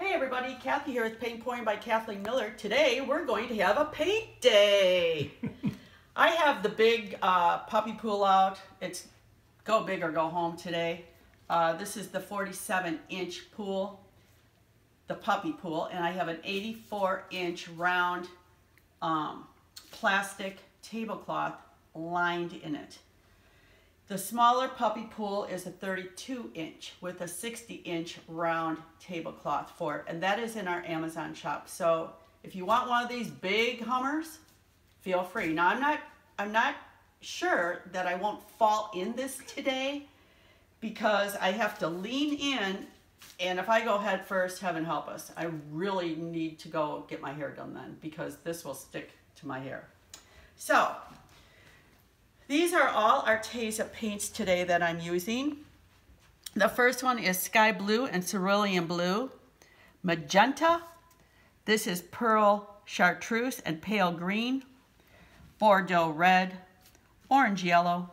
Hey everybody, Kathy here with Paint Pouring by Kathleen Miller. Today we're going to have a paint day. I have the big puppy pool out. It's go big or go home today. This is the 47-inch pool, the puppy pool, and I have an 84-inch round plastic tablecloth lined in it. The smaller puppy pool is a 32-inch with a 60-inch round tablecloth for it, and that is in our Amazon shop. So if you want one of these big Hummers, feel free. Now I'm not sure that I won't fall in this today because I have to lean in, and if I go head first, heaven help us, I really need to go get my hair done then because this will stick to my hair. So these are all Arteza paints today that I'm using. The first one is Sky Blue and Cerulean Blue. Magenta. This is Pearl Chartreuse and Pale Green. Bordeaux Red. Orange Yellow.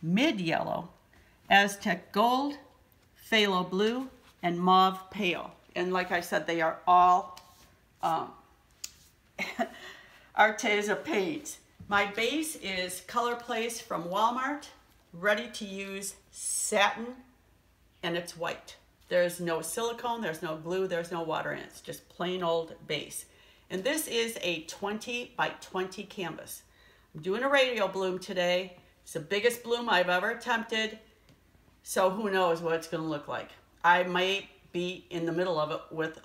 Mid Yellow. Aztec Gold. Phthalo Blue. And Mauve Pale. And like I said, they are all Arteza paints. My base is Color Place from Walmart, ready to use satin, and it's white. There's no silicone, there's no glue, there's no water in it. It's just plain old base. And this is a 20 by 20 canvas. I'm doing a radial bloom today. It's the biggest bloom I've ever attempted, so who knows what it's gonna look like. I might be in the middle of it with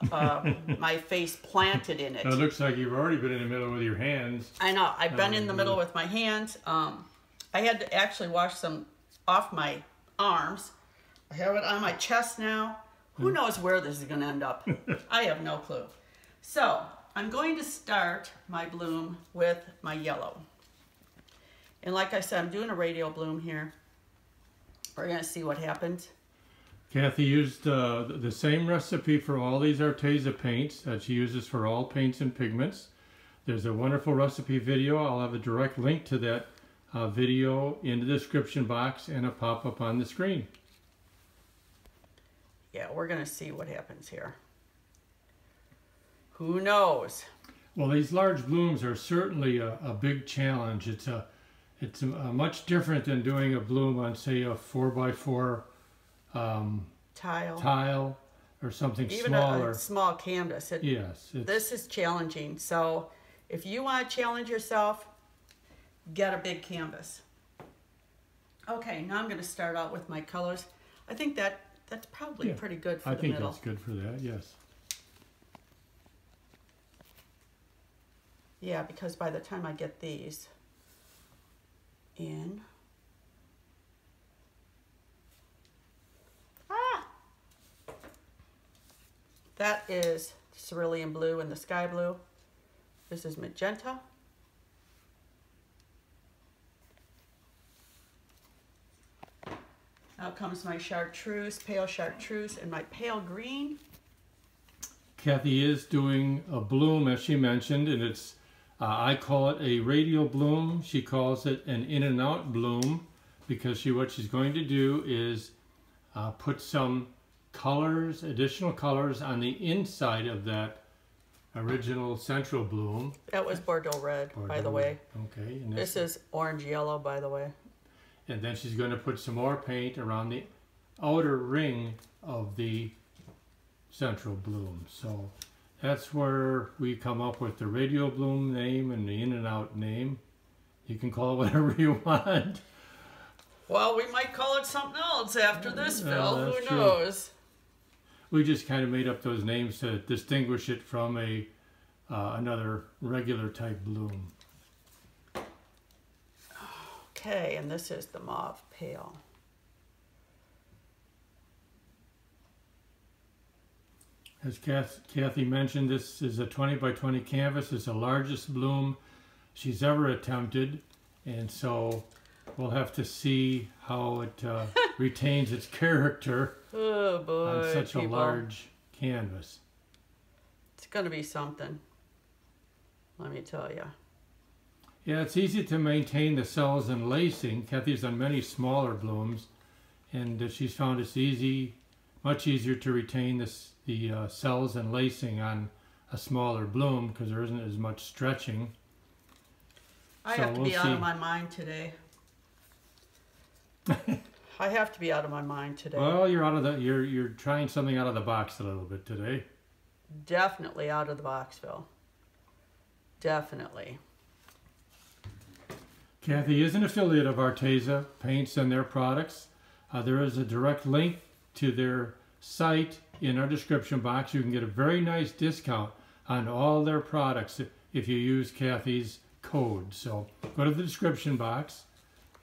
my face planted in it. It looks like you've already been in the middle with your hands. I know. I've been in the middle with my hands. I had to actually wash some off my arms. I have it on my chest now. Who knows where this is going to end up? I have no clue. So I'm going to start my bloom with my yellow. And like I said, I'm doing a radial bloom here. We're going to see what happens. Kathy used the same recipe for all these Arteza paints that she uses for all paints and pigments. There's a wonderful recipe video. I'll have a direct link to that video in the description box and a pop-up on the screen. Yeah, we're going to see what happens here. Who knows? Well, these large blooms are certainly a big challenge. It's much different than doing a bloom on, say, a 4x4 tile or something even smaller. Even a small canvas. Yes. This is challenging. So if you want to challenge yourself, get a big canvas. Okay, now I'm going to start out with my colors. I think that's probably pretty good for the middle. I think that's good for that, yes. Yeah, because by the time I get these in, that is Cerulean Blue and the Sky Blue. This is Magenta. Now comes my Chartreuse, Pale Chartreuse, and my Pale Green. Kathy is doing a bloom, as she mentioned, and it's, I call it a radial bloom. She calls it an in and out bloom because what she's going to do is put some colors, additional colors on the inside of that original central bloom. That was Bordeaux Red, by the way. Okay. And this is Orange Yellow, by the way. And then she's going to put some more paint around the outer ring of the central bloom. So that's where we come up with the radial bloom name and the in and out name. You can call it whatever you want. Well, we might call it something else after this, Phil. Who knows? We just kind of made up those names to distinguish it from another regular type bloom. Okay, and this is the Mauve Pale. As Kathy mentioned, this is a 20 by 20 canvas. It's the largest bloom she's ever attempted, and so we'll have to see how it retains its character on such a large canvas. It's going to be something, let me tell you. Yeah, it's easy to maintain the cells and lacing. Kathy's done many smaller blooms, and she's found it's much easier to retain this the cells and lacing on a smaller bloom because there isn't as much stretching. I have to be out of my mind today. I have to be out of my mind today. Well, you're trying something out of the box a little bit today. Definitely out of the box, Phil. Definitely. Kathy is an affiliate of Arteza Paints and their products. There is a direct link to their site in our description box. You can get a very nice discount on all their products if you use Kathy's code. So go to the description box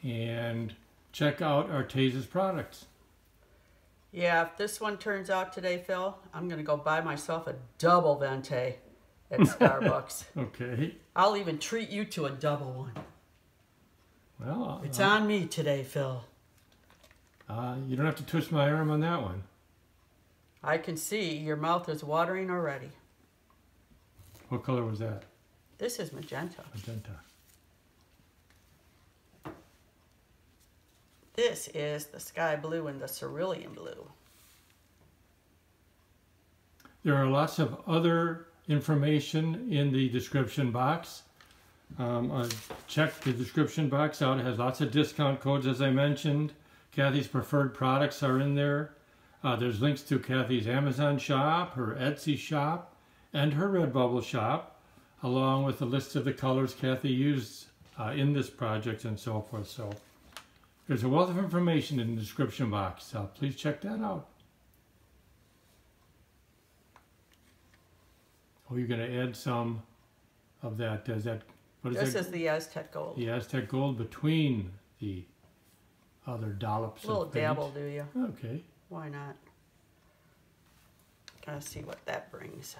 and check out Arteza's products. Yeah, if this one turns out today, Phil, I'm going to go buy myself a double venti at Starbucks. Okay. I'll even treat you to a double one. Well, it's on me today, Phil. You don't have to twist my arm on that one. I can see your mouth is watering already. What color was that? This is magenta. Magenta. This is the sky blue and the cerulean blue. There are lots of other information in the description box. Check the description box out. It has lots of discount codes, as I mentioned. Kathy's preferred products are in there. There's links to Kathy's Amazon shop, her Etsy shop, and her Redbubble shop, along with a list of the colors Kathy used in this project and so forth. So there's a wealth of information in the description box. Please check that out. Oh, you're going to add some of that. What is this that? Is the Aztec Gold. The Aztec Gold between the other dollops a little of paint. dabble, do you? Okay. Why not? Gotta see what that brings.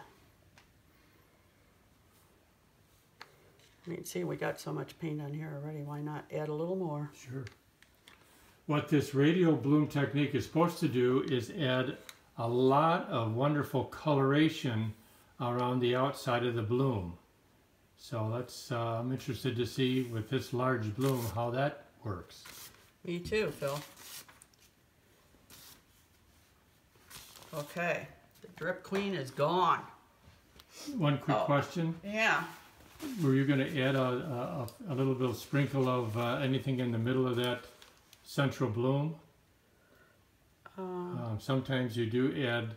I mean, see, we got so much paint on here already. Why not add a little more? Sure. What this radial bloom technique is supposed to do is add a lot of wonderful coloration around the outside of the bloom. So I'm interested to see with this large bloom how that works. Me too, Phil. Okay, the drip queen is gone. One quick question. Yeah. Were you going to add a little bit of sprinkle of anything in the middle of that central bloom? Sometimes you do add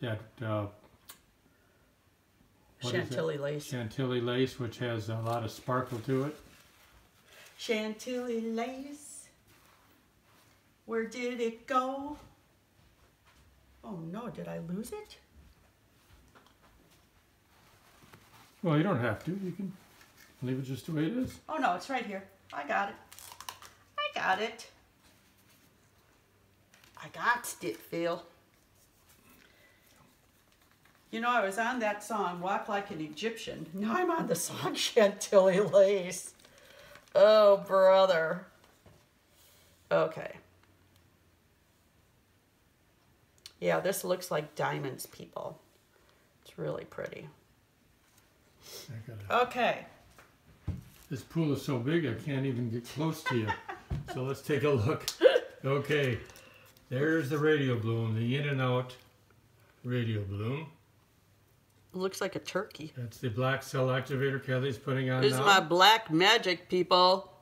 that Chantilly lace. Chantilly lace, which has a lot of sparkle to it. Chantilly lace. Where did it go? Oh no, did I lose it? Well, you don't have to. You can leave it just the way it is. Oh no, it's right here. I got it. I got it. I got it, Phil. You know, I was on that song, Walk Like an Egyptian. Now I'm on the song Chantilly Lace. Oh, brother. Okay. Yeah, this looks like diamonds, people. It's really pretty. Okay. This pool is so big I can't even get close to you. So let's take a look. Okay. There's the radial bloom, the in and out radial bloom. Looks like a turkey. That's the black cell activator Kathy's putting on This is my black magic, people.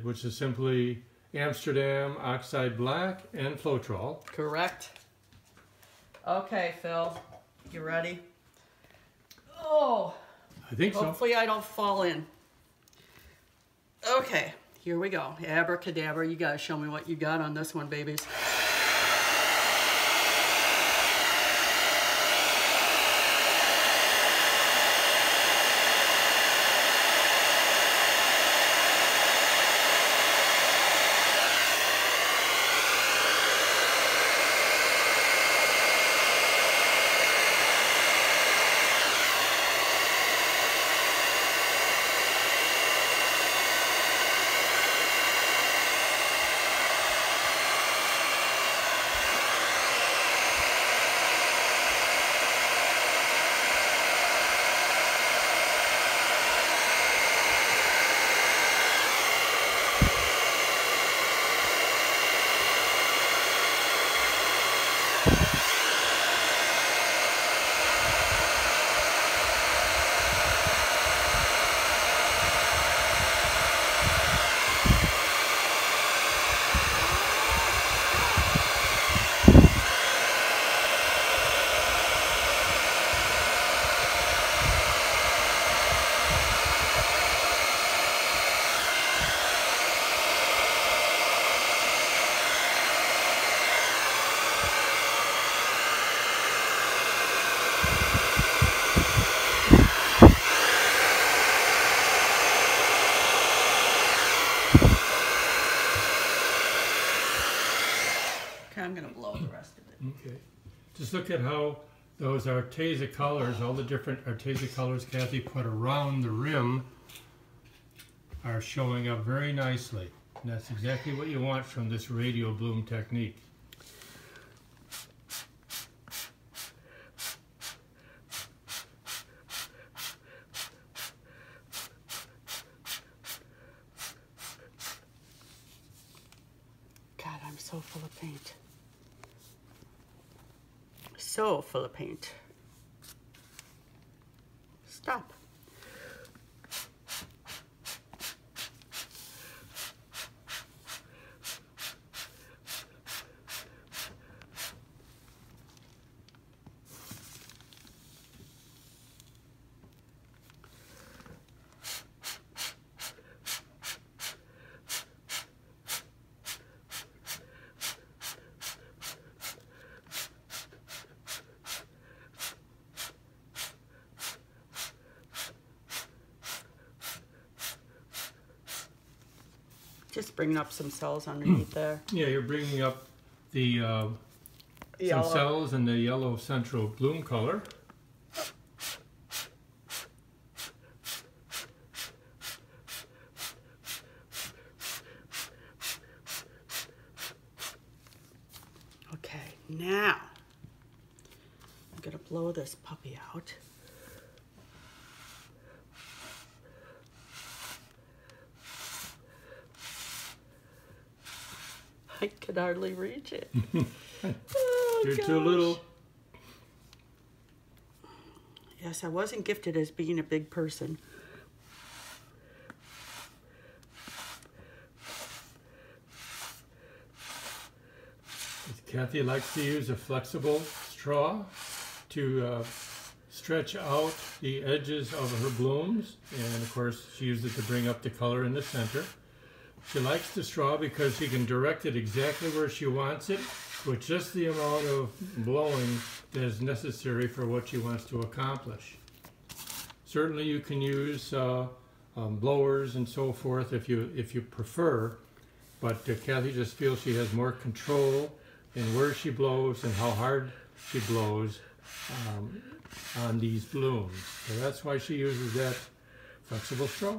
Which is simply Amsterdam Oxide Black and Floetrol. Correct. Okay, Phil. You ready? Oh. I think so. Hopefully I don't fall in. Okay, here we go. Abracadabra. You gotta show me what you got on this one, babies. Okay, I'm gonna blow the rest of it. Okay. Just look at how those Arteza colors, all the different Arteza colors Kathy put around the rim, are showing up very nicely. And that's exactly what you want from this radial bloom technique. God, I'm so full of paint. So full of paint. Stop. Just bringing up some cells underneath there. Yeah, you're bringing up the some cells in the yellow central bloom color. Okay, now I'm gonna blow this puppy out. I could hardly reach it. Oh, You're too little. Yes, I wasn't gifted as being a big person. Kathy likes to use a flexible straw to stretch out the edges of her blooms, and of course she uses it to bring up the color in the center. She likes the straw because she can direct it exactly where she wants it with just the amount of blowing that is necessary for what she wants to accomplish. Certainly you can use blowers and so forth if you prefer, but Kathy just feels she has more control in where she blows and how hard she blows on these blooms. So that's why she uses that flexible straw.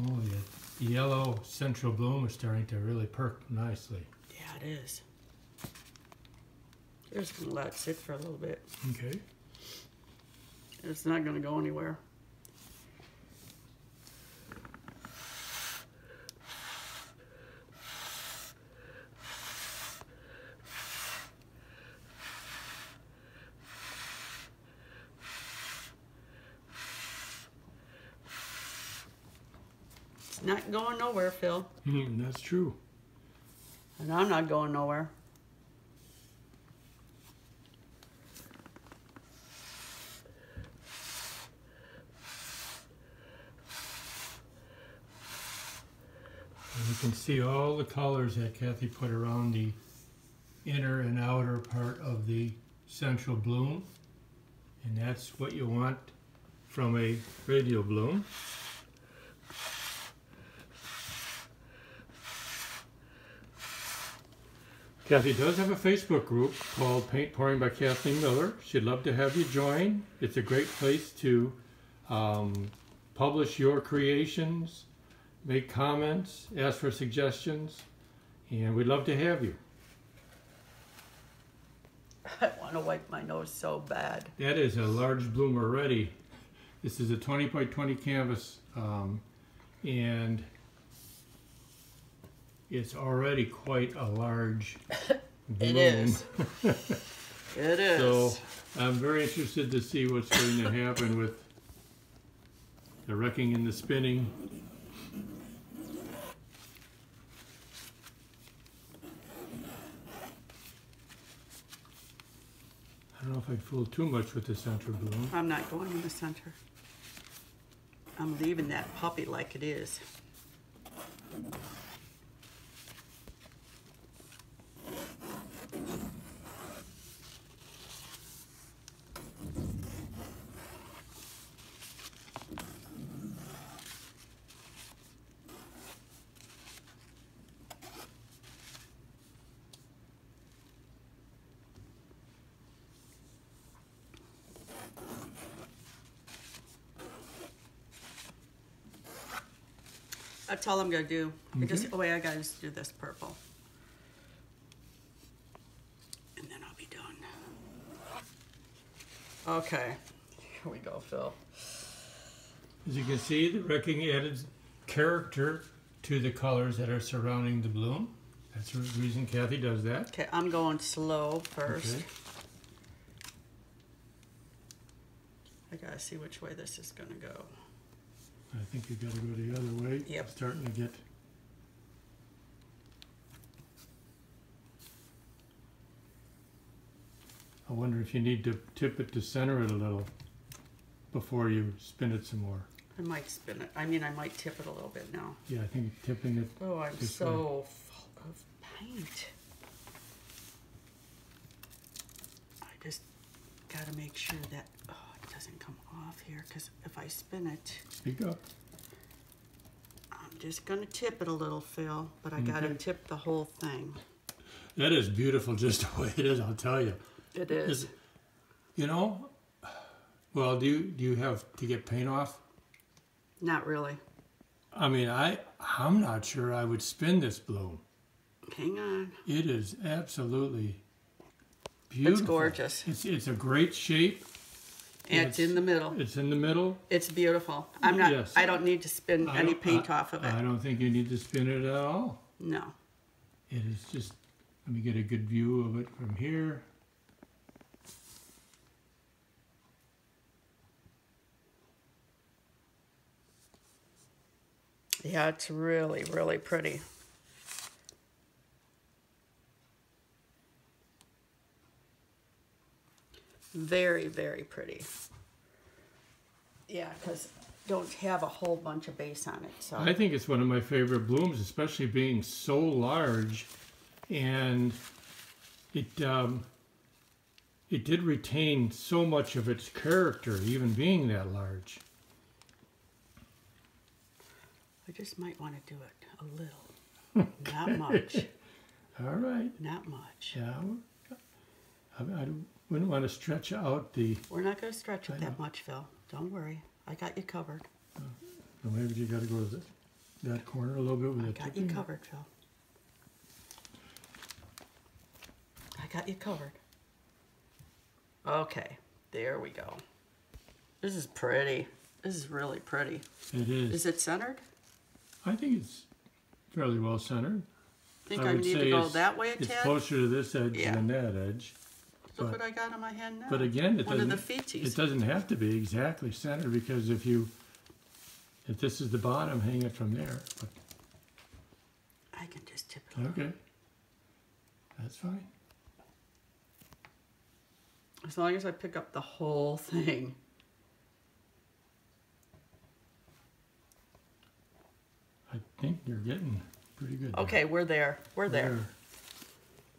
Oh, yeah. The yellow central bloom is starting to really perk nicely. Yeah, it is. Just gonna let it sit for a little bit. Okay. It's not gonna go anywhere. It's not going nowhere, Phil. That's true. And I'm not going nowhere. And you can see all the colors that Kathy put around the inner and outer part of the central bloom. And that's what you want from a radial bloom. Kathy does have a Facebook group called Paint Pouring by Kathleen Miller. She'd love to have you join. It's a great place to publish your creations, make comments, ask for suggestions, and we'd love to have you. I want to wipe my nose so bad. That is a large bloom already. This is a 20 by 20 canvas, and it's already quite a large bloom. It is. It is. So I'm very interested to see what's going to happen with the wrecking and the spinning. I don't know if I fool too much with the center bloom. I'm not going in the center. I'm leaving that puppy like it is. That's all I'm gonna do. Okay. I gotta just do this purple. And then I'll be done. Okay, here we go, Phil. As you can see, the wrecking added character to the colors that are surrounding the bloom. That's the reason Kathy does that. Okay, I'm going slow first. Okay. I gotta see which way this is gonna go. I think you got to go the other way. Yep. It's starting to get. I wonder if you need to tip it to center it a little before you spin it some more. I might spin it. I mean, I might tip it a little bit now. Yeah, I think tipping it. Oh, I'm this so way. full of paint. I just gotta make sure that it doesn't come off here, because if I spin it, Speak up. I'm just gonna tip it a little, Phil, but I gotta Okay. tip the whole thing. That is beautiful, just the way it is. I'll tell you. It is. You know. Well, do you have to get paint off? Not really. I mean, I'm not sure I would spin this bloom. Hang on. It is absolutely beautiful. It's gorgeous. It's a great shape. And it's in the middle. It's in the middle. It's beautiful. I'm not. Yes. I don't need to spin any paint off of it. I don't think you need to spin it at all. No. It is just. Let me get a good view of it from here. Yeah, it's really, really pretty. Very, very pretty. Yeah, because don't have a whole bunch of base on it. So I think it's one of my favorite blooms, especially being so large, and it did retain so much of its character, even being that large. I just might want to do it a little. Not much. All right. Not much. Yeah. I wouldn't want to stretch out the. We're not going to stretch it I that know. much, Phil. Don't worry. I got you covered. Or maybe you got to go to that corner a little bit with I the got tipping. you covered, Phil. I got you covered. Okay. There we go. This is pretty. This is really pretty. It is. Is it centered? I think it's fairly well centered. Think I I would need to say go it's- that way a It's tad? closer to this edge Yeah. than that edge. Look but- what I got on my hand now. But again, it One of doesn't. the feeties. It doesn't have to be exactly centered, because if this is the bottom, hang it from there. But, I can just tip it. okay, that's fine. As long as I pick up the whole thing. I think you're getting pretty good. there. Okay, we're there. We're there.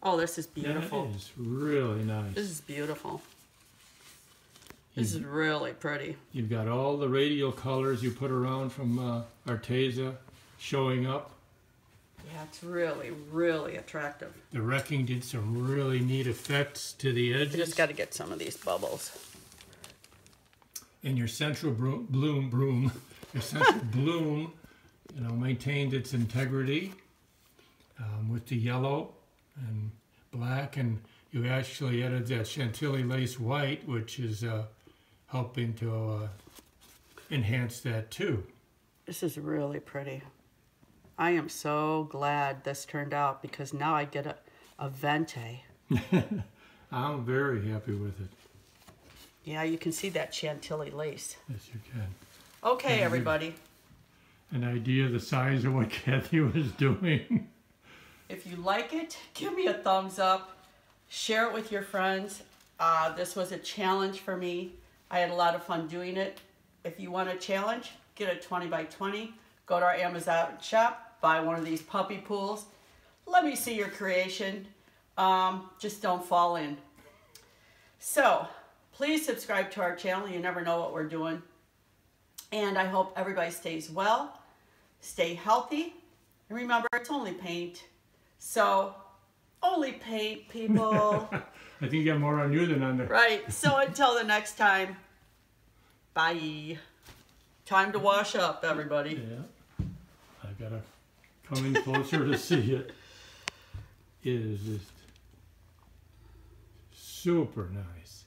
Oh, this is Yeah, beautiful. it is really nice. This is beautiful. This is really pretty. You've got all the radial colors you put around from Arteza showing up. Yeah, it's really, really attractive. The wrecking did some really neat effects to the I edges. just got to get some of these bubbles. And your central bloom, your central bloom, maintained its integrity with the yellow and black, and you actually added that Chantilly lace white, which is helping to enhance that too. This is really pretty. I am so glad this turned out, because now I get a venti. I'm very happy with it. Yeah, you can see that Chantilly lace. Yes, you can. Okay, everybody. An idea of the size of what Kathy was doing. If you like it, give me a thumbs up. Share it with your friends. This was a challenge for me. I had a lot of fun doing it. If you want a challenge, get a 20 by 20. Go to our Amazon shop, buy one of these puppy pools. Let me see your creation. Just don't fall in. So, please subscribe to our channel. You never know what we're doing. And I hope everybody stays well, stay healthy, and remember, it's only paint. So, only paint, people. I think you got more on you than on there. Right. So until the next time, bye. Time to wash up, everybody. Yeah. I got gotta come in closer to see it. It is just super nice.